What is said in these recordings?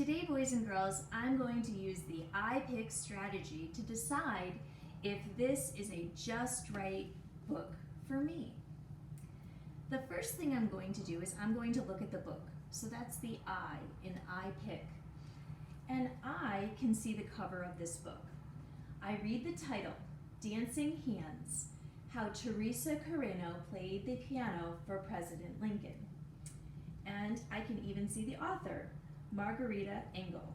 Today, boys and girls, I'm going to use the iPick strategy to decide if this is a just right book for me. The first thing I'm going to do is I'm going to look at the book. So that's the I in iPick. And I can see the cover of this book. I read the title, Dancing Hands, How Teresa Carreño Played the Piano for President Lincoln. And I can even see the author, Margarita Engle.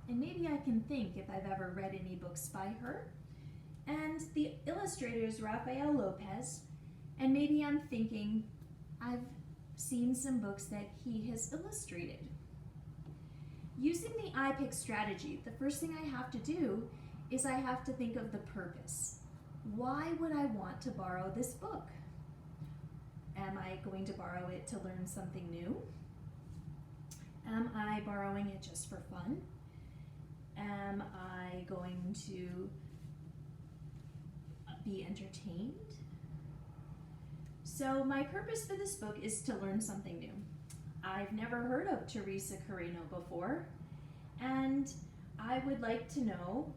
And maybe I can think if I've ever read any books by her. And the illustrator is Rafael Lopez. And maybe I'm thinking I've seen some books that he has illustrated. Using the iPick strategy, the first thing I have to do is I have to think of the purpose. Why would I want to borrow this book? Am I going to borrow it to learn something new? Am I borrowing it just for fun? Am I going to be entertained? So my purpose for this book is to learn something new. I've never heard of Teresa Carreño before, and I would like to know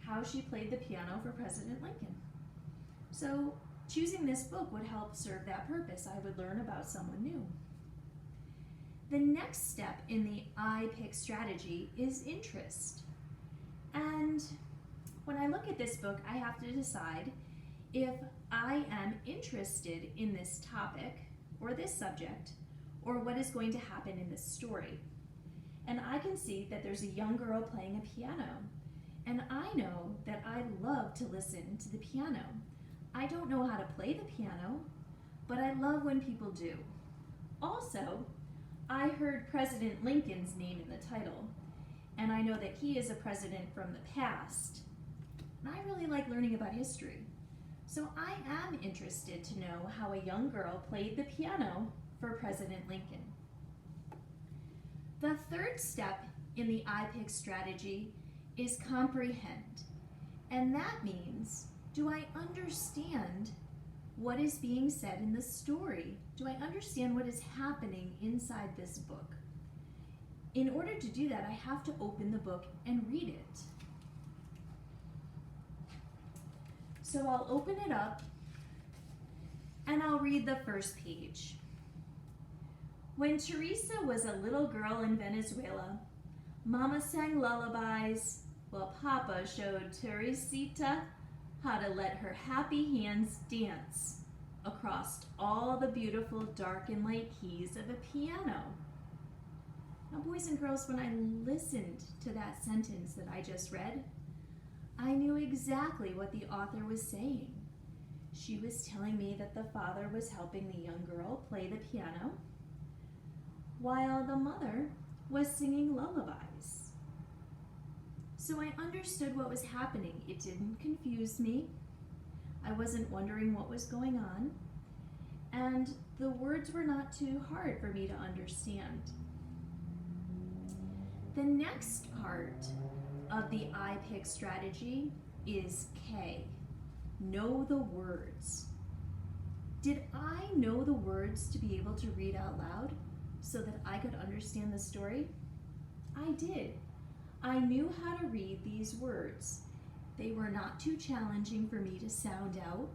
how she played the piano for President Lincoln. So choosing this book would help serve that purpose. I would learn about someone new. The next step in the iPick strategy is interest. And when I look at this book, I have to decide if I am interested in this topic or this subject, or what is going to happen in this story. And I can see that there's a young girl playing a piano, and I know that I love to listen to the piano. I don't know how to play the piano, but I love when people do. Also, I heard President Lincoln's name in the title, and I know that he is a president from the past, and I really like learning about history. So I am interested to know how a young girl played the piano for President Lincoln. The third step in the iPick strategy is comprehend. And that means, do I understand what is being said in the story? Do I understand what is happening inside this book? In order to do that, I have to open the book and read it. So I'll open it up and I'll read the first page. When Teresa was a little girl in Venezuela, Mama sang lullabies while Papa showed Teresita how to let her happy hands dance across all the beautiful dark and light keys of a piano. Now, boys and girls, when I listened to that sentence that I just read, I knew exactly what the author was saying. She was telling me that the father was helping the young girl play the piano, while the mother was singing lullabies. So I understood what was happening. It didn't confuse me. I wasn't wondering what was going on. And the words were not too hard for me to understand. The next part of the iPick strategy is K, know the words. Did I know the words to be able to read out loud so that I could understand the story? I did. I knew how to read these words. They were not too challenging for me to sound out,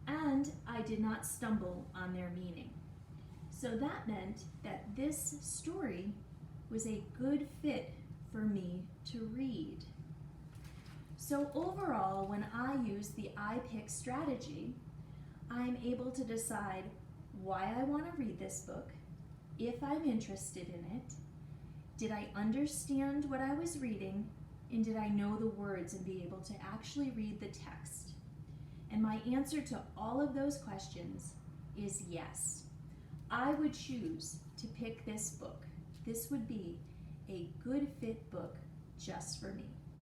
and I did not stumble on their meaning. So that meant that this story was a good fit for me to read. So overall, when I use the iPick strategy, I'm able to decide why I want to read this book, if I'm interested in it, did I understand what I was reading, and did I know the words and be able to actually read the text? And my answer to all of those questions is yes. I would choose to pick this book. This would be a good fit book just for me.